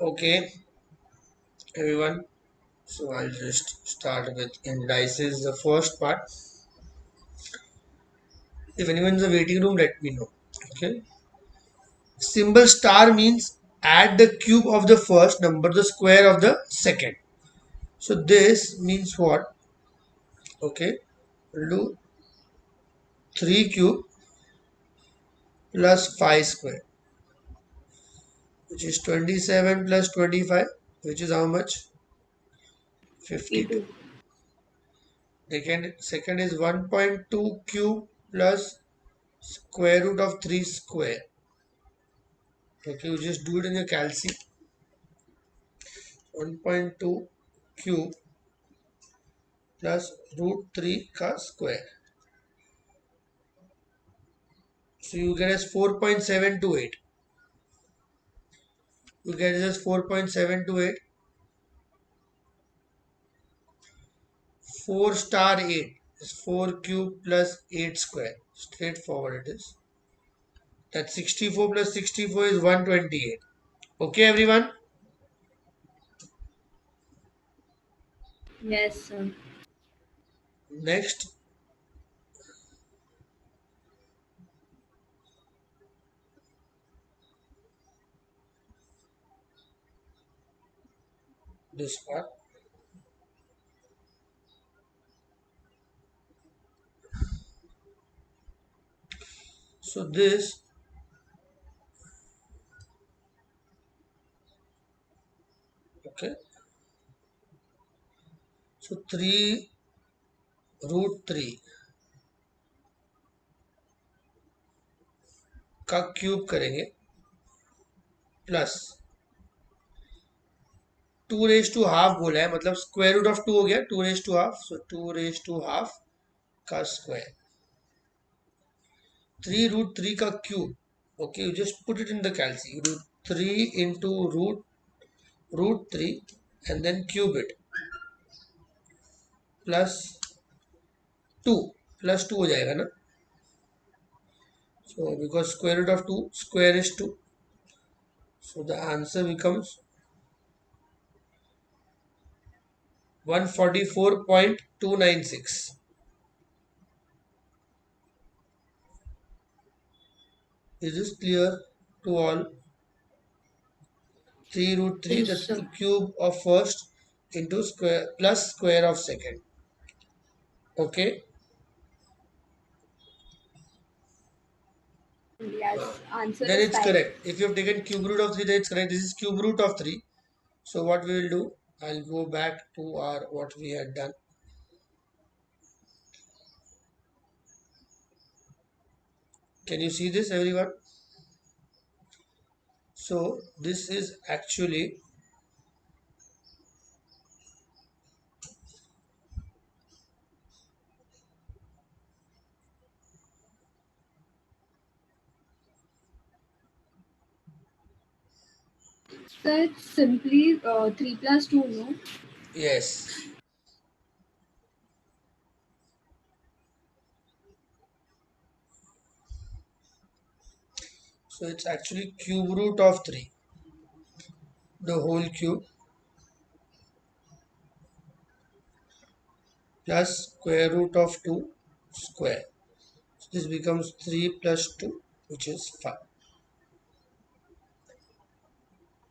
Okay, everyone. So I'll just start with indices, the first part. If anyone's in the waiting room, let me know. Okay. Symbol star means add the cube of the first number, the square of the second. So this means what? Okay. We'll do 3 cube plus 5 square, which is 27 plus 25, which is how much? 52. 52. Second is 1.2 cube plus square root of 3 square. Okay, you just do it in your calci. 1.2 cube plus root 3 ka square. So you get as 4.728. You get as 4.728. 4 star 8 is 4 cube plus 8 square. Straightforward it is. That 64 plus 64 is 128. Okay, everyone? Yes, sir. Next, this part. So this, okay. So 3 root 3 का cube करेंगे plus 2 raise to half बोला है, मतलब square root of 2 हो गया, 2 raise to half, so 2 raise to half का square, 3 root 3 का cube. Okay, you just put it in the calci. You do 3 into root 3 and then cube it plus 2 plus 2 हो जाएगा ना. So because square root of 2 square is 2, so the answer becomes 144.296. Is this clear to all? 3 root 3 Yes, the sir. cube of first into square plus square of second. Okay. Yes, answer Then is it's 5. correct. If you have taken cube root of 3, then it's correct. This is cube root of 3. So what we will do, I'll go back to our what we had done. Can you see this, everyone? So this is actually So it's simply 3 plus 2, no? yes. So it's actually cube root of 3, the whole cube plus square root of 2 square. So this becomes 3 plus 2, which is 5.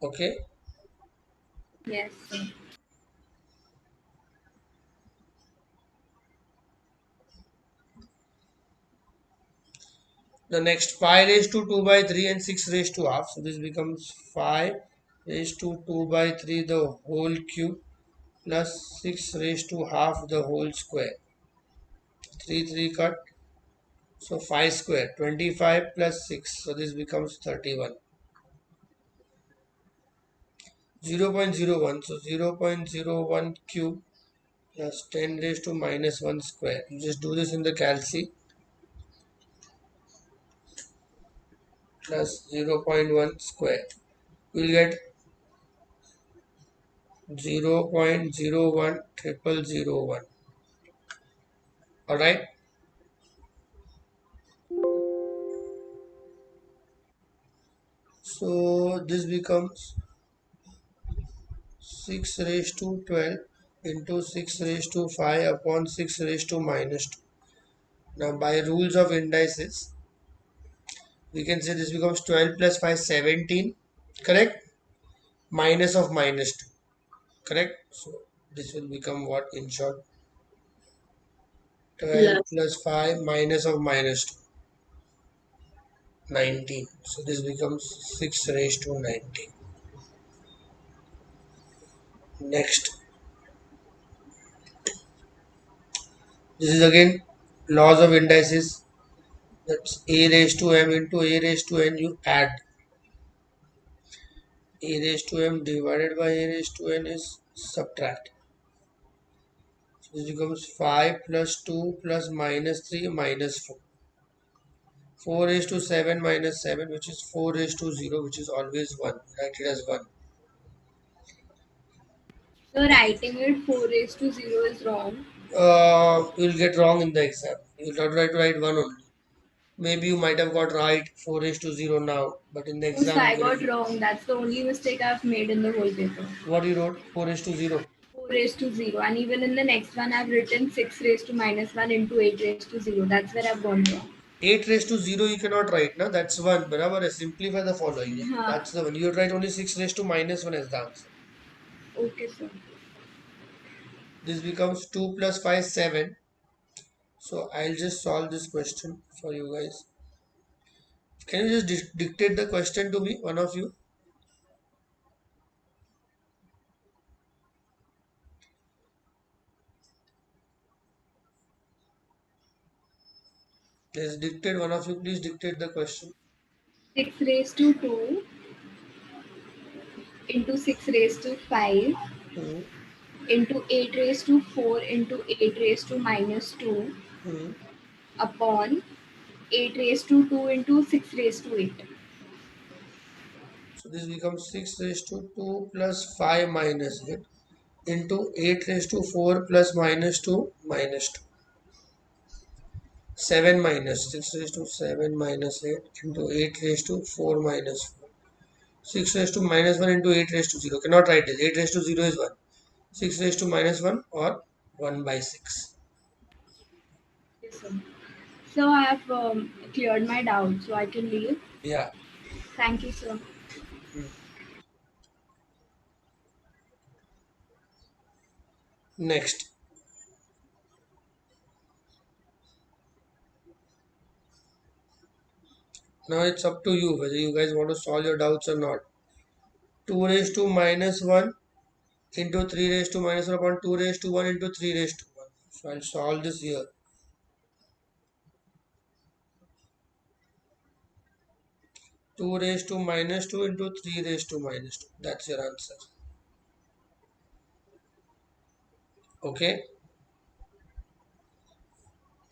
Okay. Yes, sir. The next 5 raised to 2 by 3 and 6 raised to half. So this becomes 5 raised to 2 by 3 the whole cube plus 6 raised to half the whole square. 3 3 cut. So 5 square. 25 plus 6. So this becomes 31. 0.01. So 0.01 cube plus 10 raised to minus 1 square. You just do this in the calci. Plus 0.1 square. You will get 0.010001. Alright. So this becomes 6 raised to 12 into 6 raised to 5 upon 6 raised to minus 2. Now by rules of indices, we can say this becomes 12 plus 5, 17, correct? Minus of minus 2, correct? So this will become what in short? 12 Plus. plus 5 minus of minus 2, 19. So this becomes 6 raised to 19. Next, this is again laws of indices. That's a raised to m into a raised to n. You add a raised to m divided by a raised to n is subtract. So this becomes 5 plus 2 plus minus 3 minus 4. 4 raised to 7 minus 7, which is 4 raised to 0, which is always 1. Write it as 1. So writing it 4 raised to 0 is wrong. You'll get wrong in the exam. You'll not try to write 1 only. Maybe you might have got right 4 raised to 0 now, but in the Oh, so exam I you will got get. wrong. That's the only mistake I've made in the whole paper. What you wrote? 4 raised to 0. 4 raised to 0. And even in the next one, I've written 6 raised to minus 1 into 8 raised to 0. That's where I've gone wrong. 8 raised to 0 you cannot write, na? That's 1. Barabar. Simplify the following. Huh. That's the one. You write only 6 raised to minus 1 as the answer. Okay, sir. This becomes 2 plus 5, 7. So I'll just solve this question for you guys. Can you just dictate the question to me, one of you? Yes, dictate, one of you, please dictate the question. 6 raised to 2 into 6 raised to 5 Hmm. into 8 raised to 4 into 8 raised to minus 2 Hmm. upon 8 raised to 2 into 6 raised to 8. So this becomes 6 raised to 2 plus 5 minus 8 into 8 raised to 4 plus minus 2 minus 2. 7 minus 6 raised to 7 minus 8 into 8 raised to 4 minus 4. 6 raised to minus 1 into 8 raised to 0. Cannot write this. 8 raised to 0 is 1. 6 raised to minus 1 or 1 by 6. Yes, sir. So I have cleared my doubt, so I can leave. Yeah. Thank you, sir. Hmm. Next. Now it's up to you whether you guys want to solve your doubts or not. 2 raised to minus 1 into 3 raised to minus 1 upon 2 raised to 1 into 3 raised to 1. So I'll solve this here. 2 raised to minus 2 into 3 raised to minus 2. That's your answer. Okay.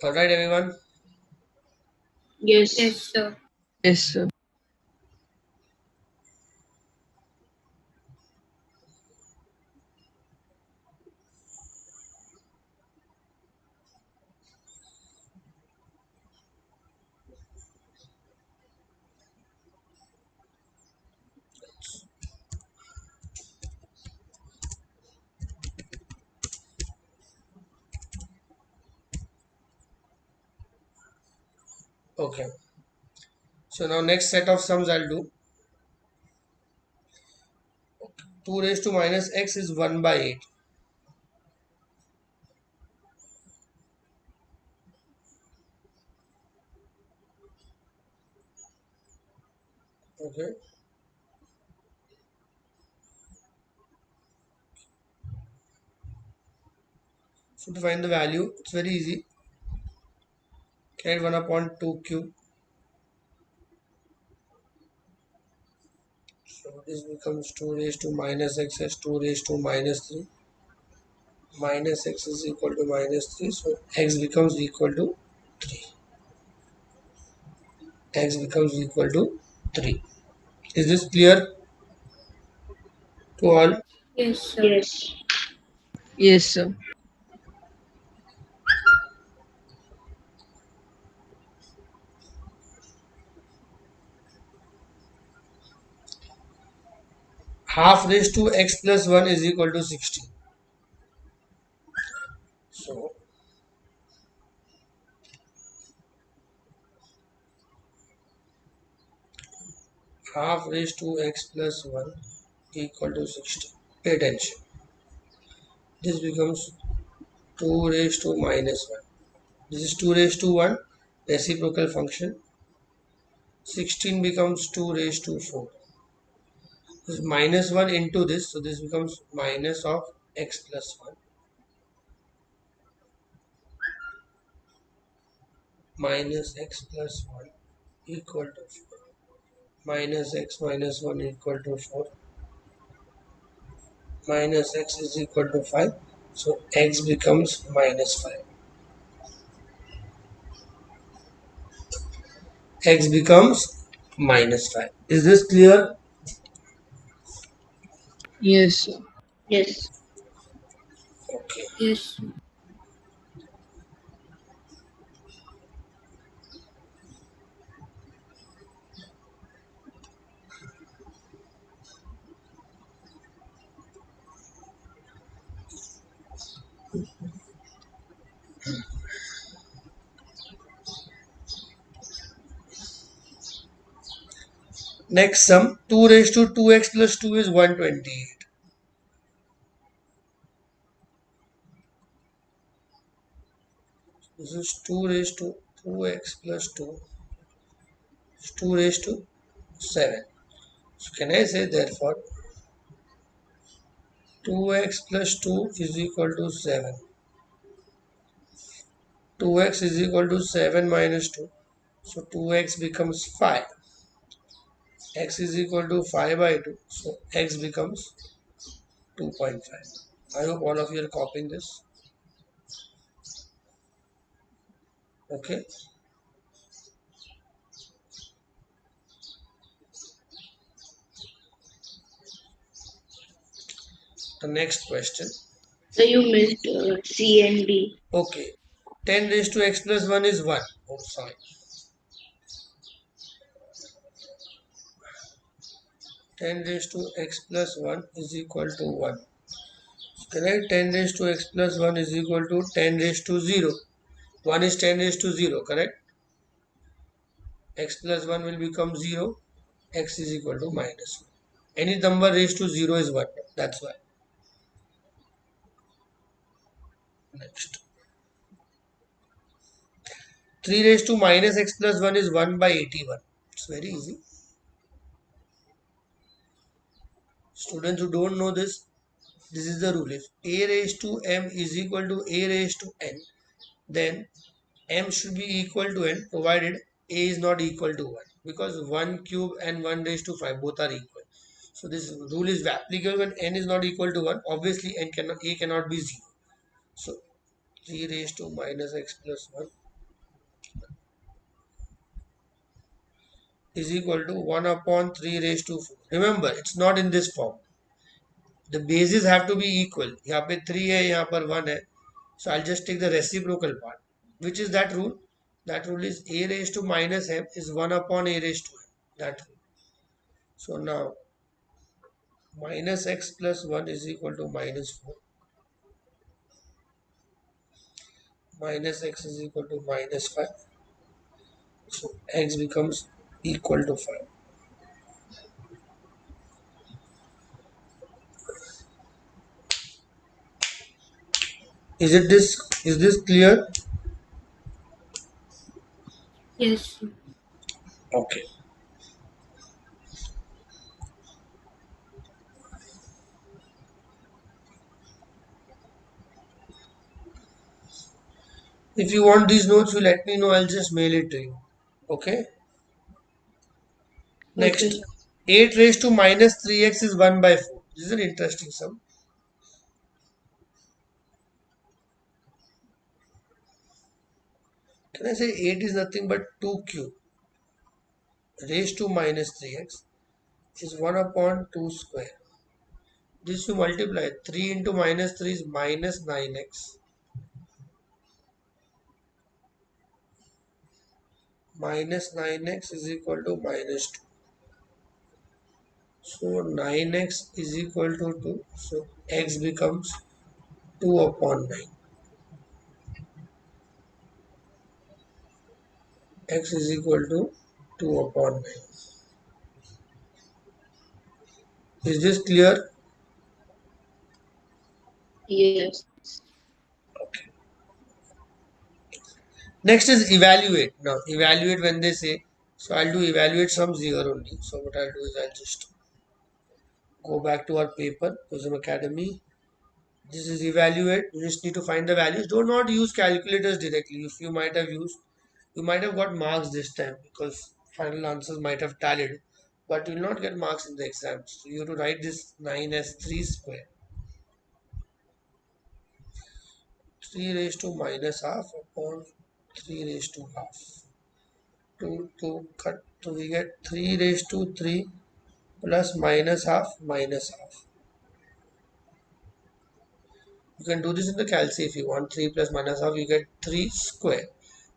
Alright, everyone. Yes, Yes. sir. Yes, sir. Okay. So now next set of sums I'll do. 2 raised to minus x is 1 by 8. Okay. So to find the value, it's very easy. Carry 1 upon 2 cube. So this becomes 2 raised to minus x as 2 raised to minus 3. Minus x is equal to minus 3. So x becomes equal to 3. X becomes equal to 3. Is this clear to all? Yes, sir. Yes. Yes, sir. half raised to x plus 1 is equal to 16. So half raised to x plus 1 equal to 16. Pay attention. This becomes 2 raised to minus 1. This is 2 raised to 1, reciprocal function. 16 becomes 2 raised to 4. This is minus 1 into this, so this becomes minus of x plus 1. Minus x plus 1 equal to 4. Minus x minus 1 equal to 4. Minus x is equal to 5. So x becomes minus 5. X becomes minus 5. Is this clear? Yes, sir. Yes. Okay. Yes. Next sum, 2 raised to 2x plus 2 is 128. This is 2 raised to 2x plus 2 is 2 raised to 7. So can I say therefore 2x plus 2 is equal to 7. 2x is equal to 7 minus 2. So 2x becomes 5. X is equal to 5 by 2. So x becomes 2.5. I hope all of you are copying this. Okay. The next question. So you missed C and D. Okay. 10 raised to x plus 1 is 1. Oh, sorry. 10 raised to x plus 1 is equal to 1. Correct? 10 raised to x plus 1 is equal to 10 raised to 0. 1 is 10 raised to 0, correct? X plus 1 will become 0. X is equal to minus 1. Any number raised to 0 is 1. That's why. Next. 3 raised to minus x plus 1 is 1 by 81. It's very easy. Students who don't know this, this is the rule. If a raised to m is equal to a raised to n, then m should be equal to n provided a is not equal to 1, because 1 cube and 1 raised to 5 both are equal. So this rule is applicable when n is not equal to 1. Obviously a cannot be 0. So 3 raised to minus x plus 1 is equal to 1 upon 3 raised to 4. Remember, it's not in this form. The bases have to be equal. यहाँ पे 3 है, यहाँ पर 1 है. So I'll just take the reciprocal part. Which is that rule? That rule is a raised to minus m is 1 upon a raised to m. That rule. So now minus x plus 1 is equal to minus 4. Minus x is equal to minus 5. So x becomes equal to 5. Is this clear? Yes. Okay. If you want these notes, you let me know. I'll just mail it to you. Okay. Okay. Next. 8 raised to minus 3x is 1 by 4. This is an interesting sum. Can I say 8 is nothing but 2 cube raised to minus 3x is 1 upon 2 square. This you multiply. 3 into minus 3 is minus 9x. Minus 9x is equal to minus 2. So 9x is equal to 2. So x becomes 2 upon 9. X is equal to 2 upon 9. Is this clear? Yes. Okay. Next is evaluate. Now evaluate when they say, so I'll do evaluate sums here only. So what I'll do is I'll just go back to our paper, Prism Academy. This is evaluate. You just need to find the values. Do not use calculators directly. If you might have used, you might have got marks this time because final answers might have tallied, but you will not get marks in the exams. So you have to write this 9 as 3 square. 3 raised to minus half upon 3 raised to half. 2 cut. So we get 3 raised to 3 plus minus half minus half. You can do this in the calci if you want. 3 plus minus half, you get 3 square.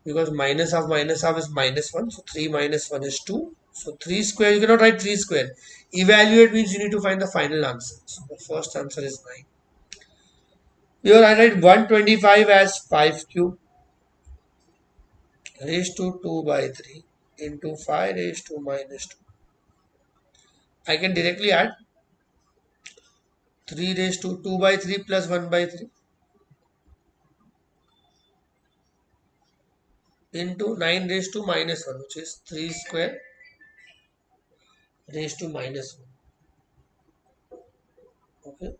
Because minus half is minus 1. So 3 minus 1 is 2. So 3 square, you cannot write 3 square. Evaluate means you need to find the final answer. So the first answer is 9. Here I write 125 as 5 cube raised to 2 by 3 into 5 raised to minus 2. I can directly add 3 raised to 2 by 3 plus 1 by 3 into 9 raised to minus 1, which is 3 square raised to minus 1. Okay.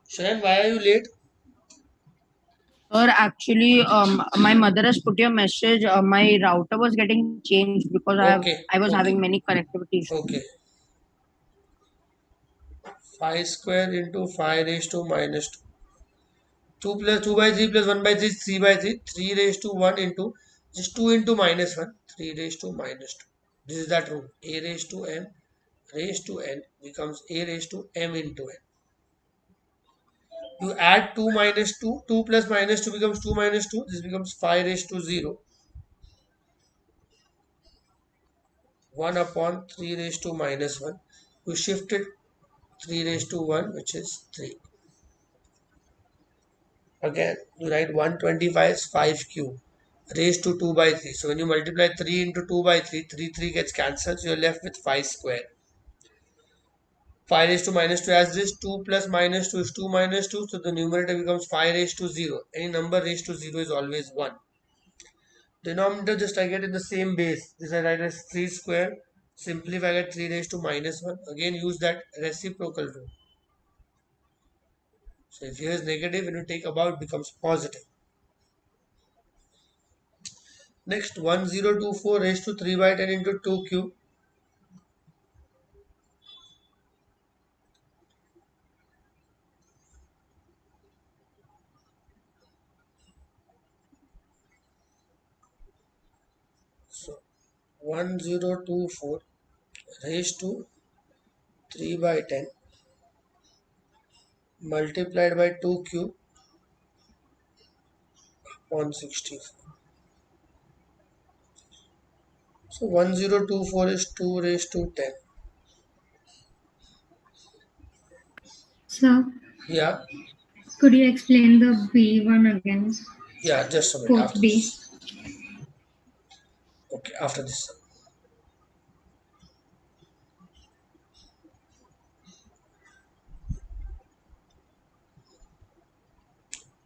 Shayan, why are you late? Or actually, my mother has put your message. My router was getting changed because Okay, I was okay, having many connectivity issues. okay. 5 square into 5 raised to minus 2. 2 plus 2 by 3 plus 1 by 3 is 3 by 3. 3 raised to 1 into just 2 into minus 1. 3 raised to minus 2. This is that rule. A raised to m raised to n becomes a raised to m into n. You add 2 minus 2. 2 plus minus 2 becomes 2 minus 2. This becomes 5 raised to 0. 1 upon 3 raised to minus 1. You shift it 3 raised to 1, which is 3. Again, you write 125 is 5 cube raised to 2 by 3. So when you multiply 3 into 2 by 3, 3 gets cancelled. So you're left with 5 square. 5 raised to minus 2 as this. 2 plus minus 2 is 2 minus 2. So the numerator becomes 5 raised to 0. Any number raised to 0 is always 1. Denominator just I get in the same base. This I write as 3 square. Simplify, I get 3 raised to minus 1. Again use that reciprocal rule. So if here is negative, when you take about, it becomes positive. Next, 1024 raised to 3 by 10 into 2 cube. So 1024 raised to 3 by 10 multiplied by 2 cube upon 64. So 1024 is 2 raised to 10. So, Yeah, could you explain the B one again? yeah, just a minute Fourth after B. this. Okay, after this.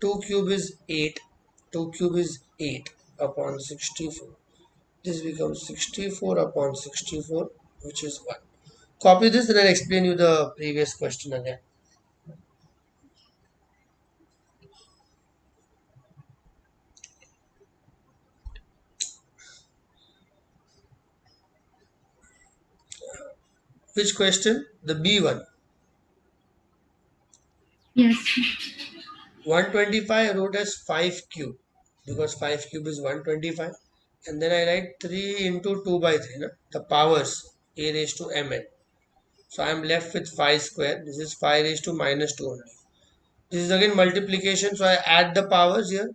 2 cube is 8. 2 cube is 8 upon 64. This becomes 64 upon 64, which is 1. Copy this and I'll explain you the previous question again. Which question? The B one. Yes. 125 I wrote as 5 cube because 5 cube is 125. And then I write 3 into 2 by 3. No? The powers a raised to mn. So I am left with 5 square. This is 5 raised to minus 2 only. This is again multiplication. So I add the powers here.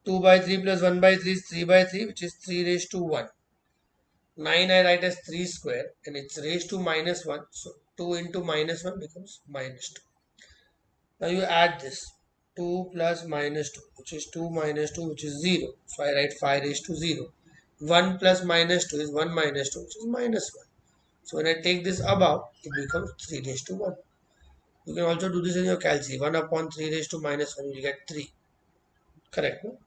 2 by 3 plus 1 by 3 is 3 by 3, which is 3 raised to 1. 9 I write as 3 square and it's raised to minus 1. So 2 into minus 1 becomes minus 2. Now you add this 2 plus minus 2, which is 2 minus 2, which is 0. So I write 5 raised to 0. 1 plus minus 2 is 1 minus 2, which is minus 1. So when I take this above, it becomes 3 raised to 1. You can also do this in your calci. 1 upon 3 raised to minus 1, you get 3. Correct, no?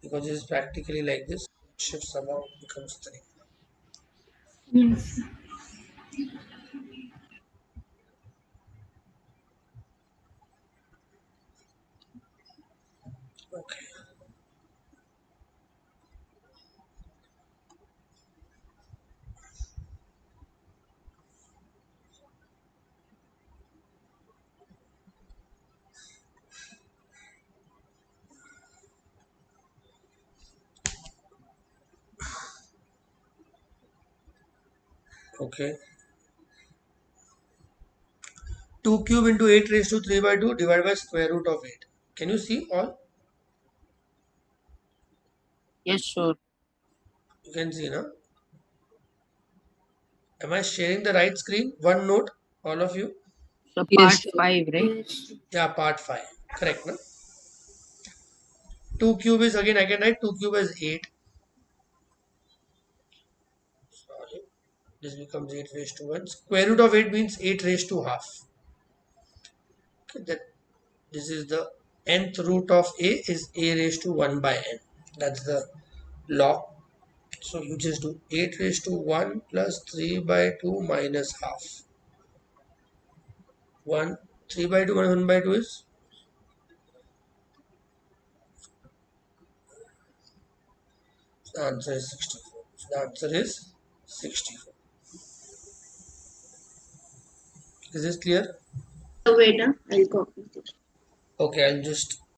Because it is practically like this. It shifts above, becomes 3. Yes. Okay. Okay. 2 cube into 8 raised to 3 by 2 divided by square root of 8. Can you see all? Yes, sure. You can see now. Am I sharing the right screen? One note, all of you? So Yes, part sir. 5, right? Yes. Yeah, part 5. Correct, no? 2 cube is again, I can write 2 cube as 8. Sorry. This becomes 8 raised to 1. Square root of 8 means 8 raised to half. Okay, that this is the nth root of a is a raised to 1 by n. That's the law. So you just do 8 raised to 1 plus 3 by 2 minus half. 1, 3 by 2 minus 1 by 2 is, the answer is 64. So the answer is 64. Is this clear? Wait, I'll copy. Okay, I'll just